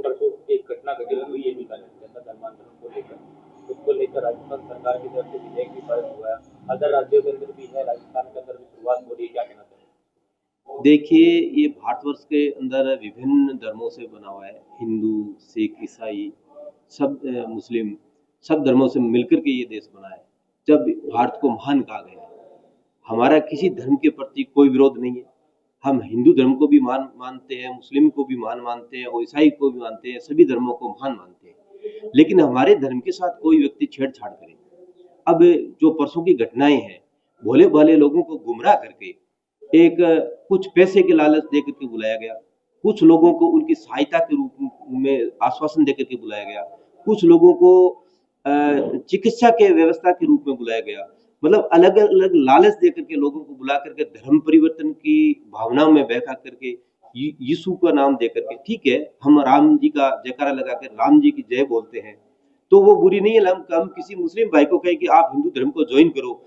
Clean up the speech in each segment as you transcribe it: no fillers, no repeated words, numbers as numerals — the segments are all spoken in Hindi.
परसों एक घटना घटी हुई ये भी धर्मांतरण को लेकर, उसको लेकर राजस्थान सरकार की तरफ से विधेयक भी पारित हुआ है। अदर राज्यों के अंदर भी है, राजस्थान के अंदर भी शुरुआत हो रही है, क्या कहना चाहिए? देखिए, ये भारतवर्ष के अंदर विभिन्न धर्मों से बना हुआ है। हिंदू, सिख, ईसाई, सब मुस्लिम, सब धर्मों से मिलकर के ये देश बना है। जब भारत को महान कहा गया है, हमारा किसी धर्म के प्रति कोई विरोध नहीं है। हम हिंदू धर्म को भी महान मानते हैं, मुस्लिम को भी महान मानते हैं और ईसाई को भी मानते हैं, सभी धर्मों को महान मानते हैं। लेकिन हमारे धर्म के साथ कोई व्यक्ति छेड़छाड़ करे, अब जो परसों की घटनाएं हैं, भोले भाले लोगों को गुमराह करके एक कुछ पैसे के लालच देकर के बुलाया गया, कुछ लोगों को उनकी सहायता के रूप में आश्वासन देकर के बुलाया गया, कुछ लोगों को चिकित्सा के व्यवस्था के रूप में बुलाया गया। मतलब अलग अलग लालच देकर के लोगों को बुला करके धर्म परिवर्तन की भावनाओं में बहका करके यीशु का नाम देकर के, ठीक है, हम राम जी का जयकारा लगा कर राम जी की जय बोलते हैं, तो वो बुरी नहीं है। हम किसी मुस्लिम भाई को कहें कि आप हिंदू धर्म को ज्वाइन करो,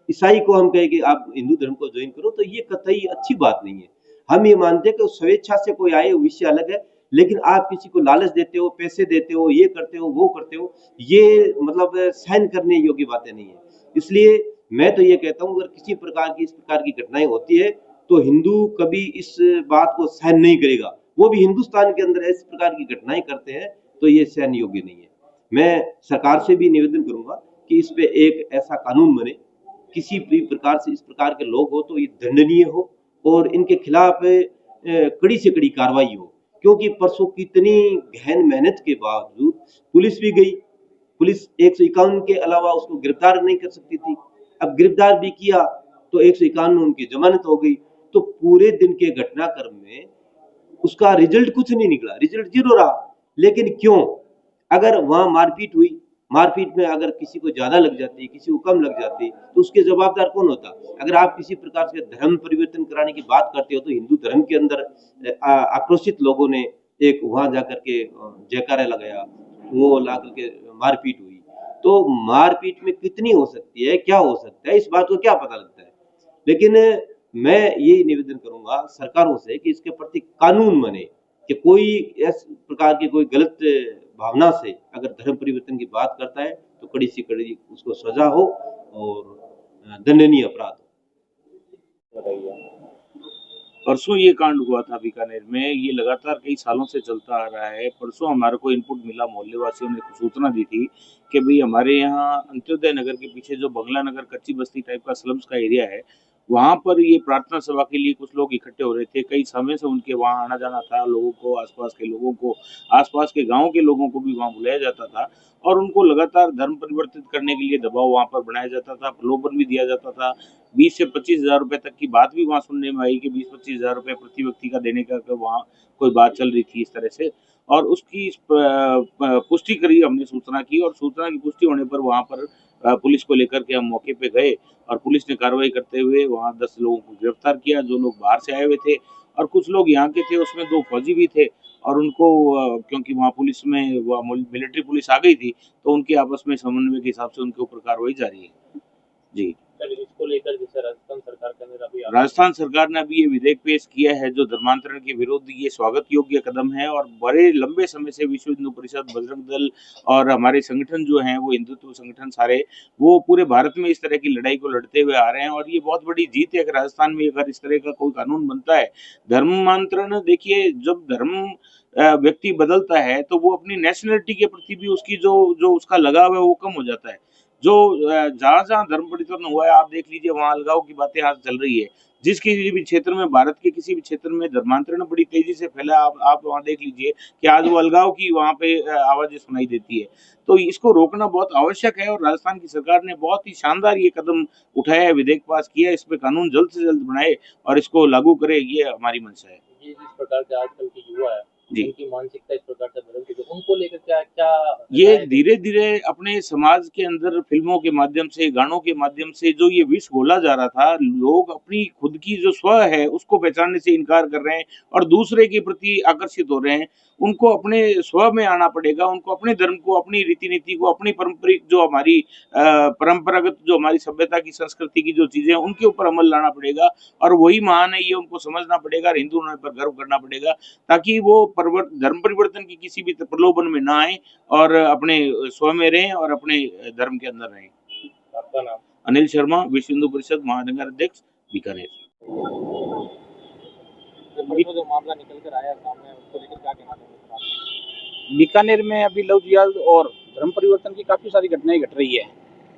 ईसाई को हम कहें कि आप हिंदू धर्म को ज्वाइन करो, तो ये कतई अच्छी बात नहीं है। हम ये मानते हैं कि स्वेच्छा से कोई आए विषय अलग है, लेकिन आप किसी को लालच देते हो, पैसे देते हो, ये करते हो, वो करते हो, ये मतलब सहन करने योग्य बातें नहीं है। इसलिए मैं तो ये कहता हूँ, अगर किसी प्रकार की इस प्रकार की घटनाएं होती है तो हिंदू कभी इस बात को सहन नहीं करेगा। वो भी हिंदुस्तान के अंदर इस प्रकार की घटनाएं करते हैं तो ये सहन योग्य नहीं है। मैं सरकार से भी निवेदन करूंगा कि इस पे एक ऐसा कानून बने, किसी भी प्रकार से इस प्रकार के लोग हो तो ये दंडनीय हो और इनके खिलाफ कड़ी से कड़ी कार्रवाई हो। क्योंकि परसों कितनी गहन मेहनत के बावजूद पुलिस भी गई, पुलिस 151 के अलावा उसको गिरफ्तार नहीं कर सकती थी। अब गिरफ्तार भी किया तो 151 में उनकी जमानत हो गई। तो पूरे दिन के घटनाक्रम में उसका रिजल्ट कुछ नहीं निकला, रिजल्ट 0 रहा। लेकिन क्यों? अगर वहां मारपीट हुई, मारपीट में अगर किसी को ज्यादा लग जाती, किसी को कम लग जाती, तो उसके जवाबदार कौन होता? अगर आप किसी प्रकार से धर्म परिवर्तन कराने की बात करते हो तो हिंदू धर्म के अंदर आक्रोशित लोगों ने एक वहां जाकर के जयकारा लगाया, वो ला करके मारपीट हुई। तो मारपीट में कितनी हो सकती है, क्या हो सकता है, इस बात को क्या पता लगता है। लेकिन मैं यही निवेदन करूंगा सरकारों से कि इसके प्रति कानून बने कि कोई इस प्रकार की कोई गलत भावना से अगर धर्म परिवर्तन की बात करता है तो कड़ी से कड़ी उसको सजा हो और दंडनीय अपराध हो। बताइए। परसों ये कांड हुआ था बीकानेर में, ये लगातार कई सालों से चलता आ रहा है। परसों हमारे को इनपुट मिला, मोहल्ले वासियों ने सूचना दी थी कि भाई हमारे यहाँ अंत्योदय नगर के पीछे जो बंगला नगर कच्ची बस्ती टाइप का स्लम्स का एरिया है, वहाँ पर ये प्रार्थना सभा के लिए कुछ लोग इकट्ठे हो रहे थे। कई समय से उनके वहाँ आना जाना था, लोगों को, आसपास के लोगों को, आसपास के गाँव के लोगों को भी वहाँ बुलाया जाता था और उनको लगातार धर्म परिवर्तित करने के लिए दबाव वहाँ पर बनाया जाता था, प्रलोभन भी दिया जाता था। 20 से 25,000 रुपए तक की बात भी वहाँ सुनने में आई कि 20-25,000 रुपए प्रति व्यक्ति का देने का वहाँ कोई बात चल रही थी इस तरह से। और उसकी पुष्टि करी हमने, सूचना की, और सूचना की पुष्टि होने पर वहाँ पर पुलिस को लेकर के हम मौके पे गए और पुलिस ने कार्रवाई करते हुए वहाँ 10 लोगों को गिरफ्तार किया, जो लोग बाहर से आए हुए थे और कुछ लोग यहाँ के थे। उसमें 2 फौजी भी थे और उनको क्योंकि वहाँ पुलिस में मिलिट्री पुलिस आ गई थी तो उनके आपस में समन्वय के हिसाब से उनके ऊपर कार्रवाई जारी है। जी, इसको लेकर जैसे राजस्थान सरकार ने अभी ये विधेयक पेश किया है जो धर्मांतरण के विरुद्ध, ये स्वागत योग्य कदम है। और बड़े लंबे समय से विश्व हिंदू परिषद, बजरंग दल और हमारे संगठन जो हैं वो हिंदुत्व संगठन सारे, वो पूरे भारत में इस तरह की लड़ाई को लड़ते हुए आ रहे हैं और ये बहुत बड़ी जीत है कि राजस्थान में अगर इस तरह का कोई कानून बनता है। धर्मांतरण, देखिए, जब धर्म व्यक्ति बदलता है तो वो अपनी नेशनलिटी के प्रति भी उसकी जो उसका लगाव है वो कम हो जाता है। जो जहां जहां धर्म परिवर्तन हुआ है, आप देख लीजिए, वहां अलगाव की बातें आज चल रही है। जिस किसी भी क्षेत्र में, भारत के किसी भी क्षेत्र में धर्मांतरण बड़ी तेजी से फैला, आप वहां देख लीजिए कि आज वो अलगाव की वहां पे आवाजें सुनाई देती है। तो इसको रोकना बहुत आवश्यक है और राजस्थान की सरकार ने बहुत ही शानदार ये कदम उठाया है, विधेयक पास किया है। इस पे कानून जल्द से जल्द बनाए और इसको लागू करे, ये हमारी मंशा है। जिस प्रकार से आजकल के युवा है, उनकी मानसिकता इस प्रकार से बदल गई, उनको लेकर क्या ये धीरे धीरे अपने समाज के अंदर फिल्मों के माध्यम से, गानों के माध्यम से जो ये विष घोला जा रहा था, लोग अपनी खुद की जो स्व है उसको पहचानने से इनकार कर रहे हैं और दूसरे के प्रति आकर्षित हो रहे हैं। उनको अपने स्व में आना पड़ेगा, उनको अपने धर्म को, अपनी रीति नीति को, अपनी पारंपरिक जो हमारी परंपरागत जो हमारी सभ्यता की, संस्कृति की जो चीजें हैं उनके ऊपर अमल लाना पड़ेगा और वही महान है, ये उनको समझना पड़ेगा और हिंदू होने पर गर्व करना पड़ेगा, ताकि वो धर्म परिवर्तन की किसी भी प्रलोभन में ना आए और अपने स्व में रहें और अपने धर्म के अंदर रहें। आपका नाम? अनिल शर्मा, विश्व हिंदू परिषद महानगर अध्यक्ष, बीकानेर। जो मामला निकल कर आया सामने, उसको लेकर क्या कहना चाहेंगे? बीकानेर में अभी लव जिहाद और धर्म परिवर्तन की काफ़ी सारी घटनाएं घट रही है,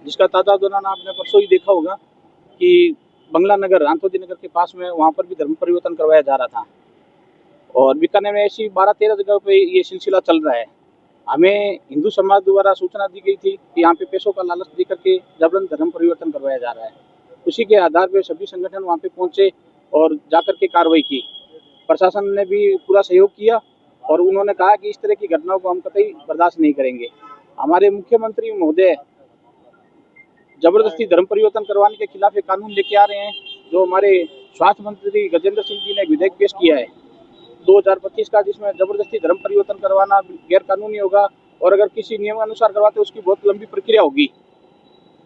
जिसका ताज़ा उदाहरण आपने परसों ही देखा होगा कि बंगला नगर, आंतोदी नगर के पास में, वहाँ पर भी धर्म परिवर्तन करवाया जा रहा था। और बीकानेर में ऐसी 12-13 जगह पे ये सिलसिला चल रहा है। हमें हिंदू समाज द्वारा सूचना दी गई थी कि यहाँ पे पैसों का लालच दे करके जबरन धर्म परिवर्तन करवाया जा रहा है। उसी के आधार पर सभी संगठन वहाँ पे पहुँचे और जाकर के कार्रवाई की। प्रशासन ने भी पूरा सहयोग किया और उन्होंने कहा कि इस तरह की घटनाओं को हम कतई बर्दाश्त नहीं करेंगे। हमारे मुख्यमंत्री महोदय जबरदस्ती धर्म परिवर्तन करवाने के खिलाफ एक कानून लेके आ रहे हैं। जो हमारे स्वास्थ्य मंत्री गजेंद्र सिंह जी ने एक विधेयक पेश किया है 2025 का, जिसमें जबरदस्ती धर्म परिवर्तन करवाना गैर कानूनी होगा और अगर किसी नियम अनुसार करवाते उसकी बहुत लंबी प्रक्रिया होगी।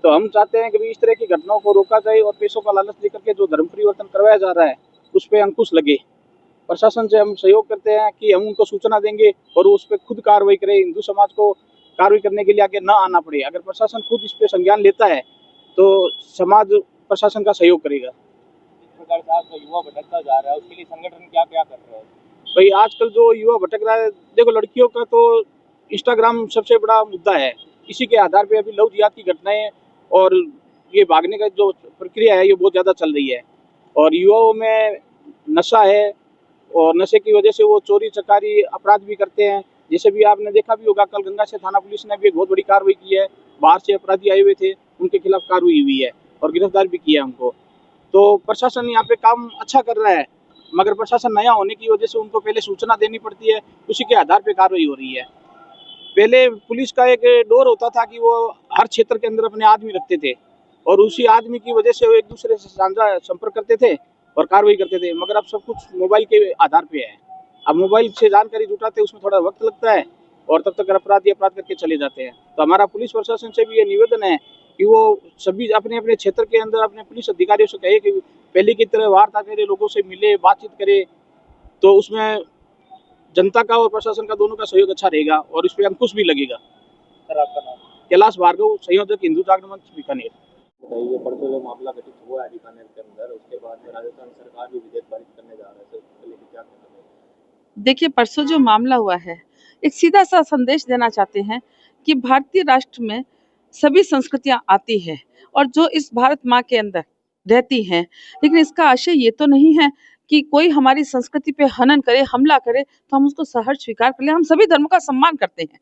तो हम चाहते हैं कि इस तरह की घटनाओं को रोका जाए और पैसों का लालच देकर के जो धर्म परिवर्तन करवाया जा रहा है उस पर अंकुश लगे। प्रशासन से हम सहयोग करते हैं कि हम उनको सूचना देंगे और उस पर खुद कार्रवाई करें। हिंदू समाज को कार्रवाई करने के लिए आगे न आना पड़े। अगर प्रशासन खुद इस पे संज्ञान लेता है तो समाज प्रशासन का सहयोग करेगा। इस प्रकार से आज जो युवा भटकता जा रहा है, उसके लिए संगठन क्या क्या कर रहे हैं? भाई आजकल जो युवा भटक रहा है, देखो लड़कियों का तो इंस्टाग्राम सबसे बड़ा मुद्दा है। इसी के आधार पे अभी लव जिहाद की घटनाएं और ये भागने का जो प्रक्रिया है ये बहुत ज़्यादा चल रही है। और युवाओं में नशा है और नशे की वजह से वो चोरी चकारी अपराध भी करते हैं। जैसे भी आपने देखा भी होगा, कल गंगा से थाना पुलिस ने भी एक बहुत बड़ी कार्रवाई की है। बाहर से अपराधी आए हुए थे, उनके खिलाफ कार्रवाई हुई है और गिरफ्तार भी किया हमको। तो प्रशासन यहाँ पे काम अच्छा कर रहा है, मगर प्रशासन नया होने की वजह से उनको पहले सूचना देनी पड़ती है, उसी के आधार पे कार्रवाई हो रही है। पहले पुलिस का एक डोर होता था कि वो हर क्षेत्र के अंदर अपने आदमी रखते थे और उसी आदमी की वजह से वो एक दूसरे से साझा संपर्क करते थे और कार्रवाई करते थे। मगर अब सब कुछ मोबाइल के आधार पे है। अब मोबाइल से जानकारी जुटाते उसमें थोड़ा वक्त लगता है और तब तक अपराधी अपराध करके चले जाते हैं। तो हमारा पुलिस प्रशासन से भी ये निवेदन है कि वो सभी अपने अपने क्षेत्र के अंदर अपने पुलिस अधिकारियों से कहे कि पहले की तरह वार्ता करे, लोगों से मिले, बातचीत करे, तो उसमें जनता का और प्रशासन का दोनों का सहयोग अच्छा रहेगा और इस पर अंकुश भी लगेगा। सर, आपका नाम? कैलाश भार्गव, संयोजक हिंदू जागरण मंच, बीकानेर। ये परसों जो मामला घटित हुआ है बीकानेर के अंदर, उसके बाद में राजस्थान सरकार भी विधेयक पारित करने जा रहा है, उसके लिए क्या कहना है? देखिए, परसों जो मामला हुआ है, एक सीधा सा संदेश देना चाहते हैं कि भारतीय राष्ट्र में सभी संस्कृतियां आती है और जो इस भारत माँ के अंदर रहती हैं, लेकिन इसका आशय ये तो नहीं है कि कोई हमारी संस्कृति पे हनन करे, हमला करे तो हम उसको सहर्ष स्वीकार कर ले। हम सभी धर्मों का सम्मान करते हैं,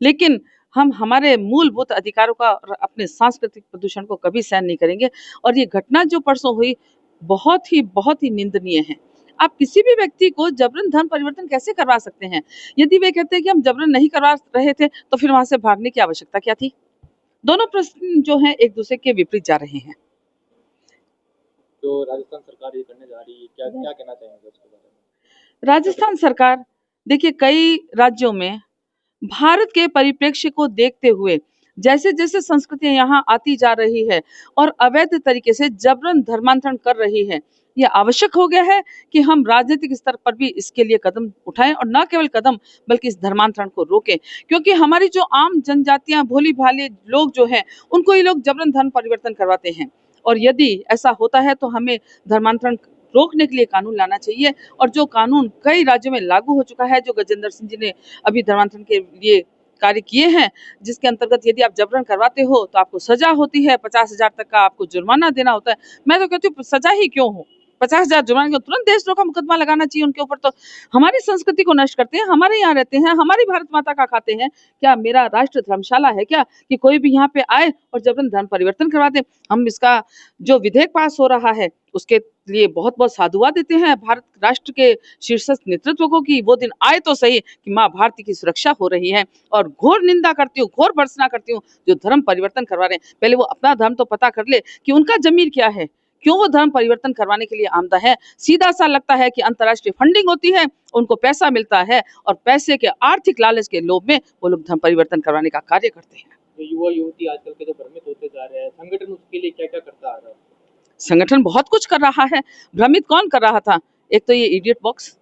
लेकिन हम हमारे मूलभूत अधिकारों का और अपने सांस्कृतिक प्रदूषण को कभी सहन नहीं करेंगे। और ये घटना जो परसों हुई बहुत ही निंदनीय है। आप किसी भी व्यक्ति को जबरन धर्म परिवर्तन कैसे करवा सकते हैं? यदि वे कहते हैं कि हम जबरन नहीं करवा रहे थे तो फिर वहां से भागने की आवश्यकता क्या थी? दोनों प्रश्न जो हैं एक दूसरे के विपरीत जा रहे हैं। जो राजस्थान सरकार ये करने जा रही है, क्या क्या कहना चाहेंगे उसके बारे में? राजस्थान सरकार, देखिए, कई राज्यों में भारत के परिप्रेक्ष्य को देखते हुए जैसे जैसे संस्कृतियां यहाँ आती जा रही है और अवैध तरीके से जबरन धर्मांतरण कर रही है, यह आवश्यक हो गया है कि हम राजनीतिक स्तर पर भी इसके लिए कदम उठाएं और न केवल कदम बल्कि इस धर्मांतरण को रोकें। क्योंकि हमारी जो आम जनजातियां, भोली भाले लोग जो हैं, उनको ये लोग जबरन धर्म परिवर्तन करवाते हैं। और यदि ऐसा होता है तो हमें धर्मांतरण रोकने के लिए कानून लाना चाहिए। और जो कानून कई राज्यों में लागू हो चुका है, जो गजेंद्र सिंह जी ने अभी धर्मांतरण के लिए कार्य किए हैं, जिसके अंतर्गत यदि आप जबरन करवाते हो तो आपको सजा होती है, 50,000 तक का आपको जुर्माना देना होता है। मैं तो कहती हूँ सजा ही क्यों हो, 50,000 जुर्माने को तुरंत देशद्रोह का मुकदमा लगाना चाहिए उनके ऊपर। तो हमारी संस्कृति को नष्ट करते हैं, हमारे यहाँ रहते हैं, हमारी भारत माता का खाते हैं। क्या मेरा राष्ट्र धर्मशाला है क्या कि कोई भी यहाँ पे आए और जबरन धर्म परिवर्तन करवा दे? हम इसका जो विधेयक पास हो रहा है उसके लिए बहुत बहुत साधुवाद देते हैं भारत राष्ट्र के शीर्षस्थ नेतृत्व को कि वो दिन आए तो सही कि माँ भारती की सुरक्षा हो रही है। और घोर निंदा करती हूँ, घोर भर्त्सना करती हूँ जो धर्म परिवर्तन करवा रहे हैं। पहले वो अपना धर्म तो पता कर ले कि उनका जमीर क्या है, क्यों वो धर्म परिवर्तन करवाने के लिए आमदा है। सीधा सा लगता है कि अंतर्राष्ट्रीय फंडिंग होती है, उनको पैसा मिलता है और पैसे के आर्थिक लालच के लोभ में वो लोग धर्म परिवर्तन करवाने का कार्य करते हैं। तो युवा युवती आजकल के जो भ्रमित होते जा रहे हैं, संगठन उसके लिए क्या क्या करता आ रहा है? संगठन बहुत कुछ कर रहा है। भ्रमित कौन कर रहा था? एक तो ये इडियट बॉक्स,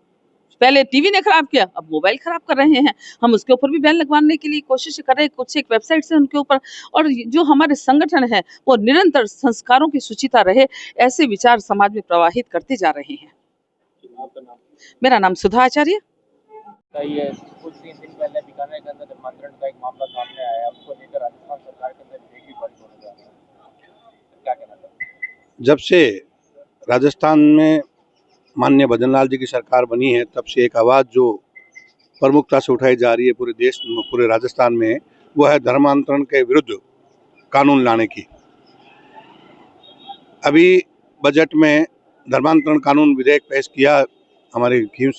पहले टीवी ने खराब किया, अब मोबाइल खराब कर रहे हैं। हम उसके ऊपर भी बैन लगवाने के लिए कोशिश कर रहे हैं, कुछ एक वेबसाइट से उनके ऊपर। और जो हमारे संगठन है वो निरंतर संस्कारों की सुचिता रहे, ऐसे विचार समाज में प्रवाहित करते जा रहे हैं। आपका नाम मेरा नाम सुधा आचार्य। बताइए, कुछ दिन पहले बीकानेर के अंदर धर्मांतरण का एक मामला सामने आया, उसको लेकर राजस्थान सरकार के अंदर विधेयक भी पारित होने जा रहा है, क्या कहना चाहते हैं? जब से राजस्थान में माननीय भजन लाल जी की सरकार बनी है, तब से एक आवाज़ जो प्रमुखता से उठाई जा रही है पूरे देश में, पूरे राजस्थान में, वो है धर्मांतरण के विरुद्ध कानून लाने की। अभी बजट में धर्मांतरण कानून विधेयक पेश किया हमारे खींव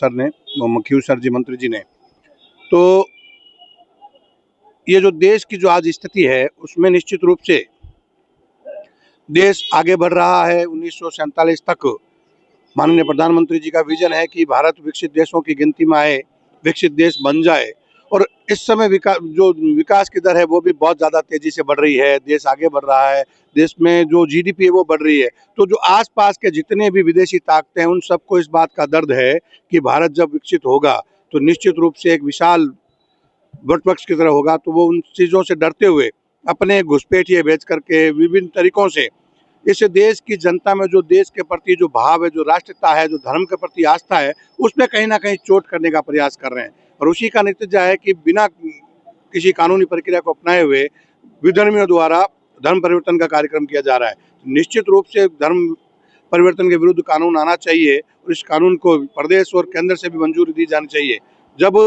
सर जी मंत्री जी ने। तो ये जो देश की जो आज स्थिति है, उसमें निश्चित रूप से देश आगे बढ़ रहा है। 1947 तक माननीय प्रधानमंत्री जी का विजन है कि भारत विकसित देशों की गिनती में आए, विकसित देश बन जाए। और इस समय विकास की दर है वो भी बहुत ज़्यादा तेज़ी से बढ़ रही है, देश आगे बढ़ रहा है, देश में जो जीडीपी है वो बढ़ रही है। तो जो आसपास के जितने भी विदेशी ताकतें हैं, उन सबको इस बात का दर्द है कि भारत जब विकसित होगा तो निश्चित रूप से एक विशाल वटवृक्ष की तरह होगा। तो वो उन चीज़ों से डरते हुए अपने घुसपैठिए भेज करके विभिन्न तरीकों से इस देश की जनता में जो देश के प्रति जो भाव है, जो राष्ट्रीयता है, जो धर्म के प्रति आस्था है, उसमें कहीं ना कहीं चोट करने का प्रयास कर रहे हैं। और उसी का नतीजा है कि बिना किसी कानूनी प्रक्रिया को अपनाए हुए विधर्मियों द्वारा धर्म परिवर्तन का कार्यक्रम किया जा रहा है। निश्चित रूप से धर्म परिवर्तन के विरुद्ध कानून आना चाहिए और इस कानून को प्रदेश और केंद्र से भी मंजूरी दी जानी चाहिए। जब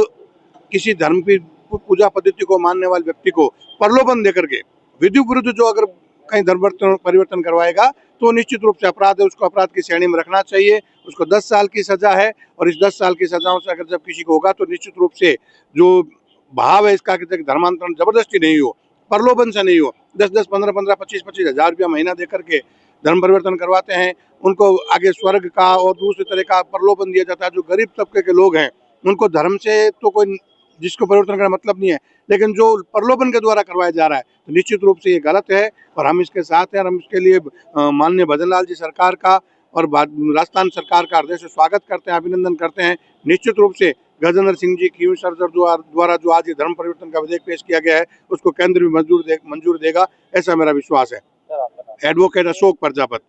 किसी धर्म की पूजा पद्धति को मानने वाले व्यक्ति को प्रलोभन देकर के विधि विरुद्ध जो अगर कहीं धर्म परिवर्तन करवाएगा तो निश्चित रूप से अपराध है, उसको अपराध की श्रेणी में रखना चाहिए। उसको 10 साल की सजा है और इस 10 साल की सजाओं से अगर जब किसी को होगा तो निश्चित रूप से जो भाव है इसका कि धर्मांतरण जबरदस्ती नहीं हो, प्रलोभन से नहीं हो। 10-10, 15-15, 25-25 हज़ार रुपया महीना दे करके धर्म परिवर्तन करवाते हैं, उनको आगे स्वर्ग का और दूसरे तरह का प्रलोभन दिया जाता है। जो गरीब तबके के लोग हैं उनको धर्म से तो कोई जिसको परिवर्तन करना मतलब नहीं है, लेकिन जो प्रलोभन के द्वारा करवाया जा रहा है तो निश्चित रूप से ये गलत है और हम इसके साथ हैं। और हम इसके लिए माननीय भजन लाल जी सरकार का और राजस्थान सरकार का हृदय से स्वागत करते हैं, अभिनंदन करते हैं। निश्चित रूप से गजेंद्र सिंह जी खींव सर द्वारा जो आज ये धर्म परिवर्तन का विधेयक पेश किया गया है उसको केंद्र भी मंजूर देगा, ऐसा मेरा विश्वास है। सर, आपका नाम? एडवोकेट अशोक प्रजापत।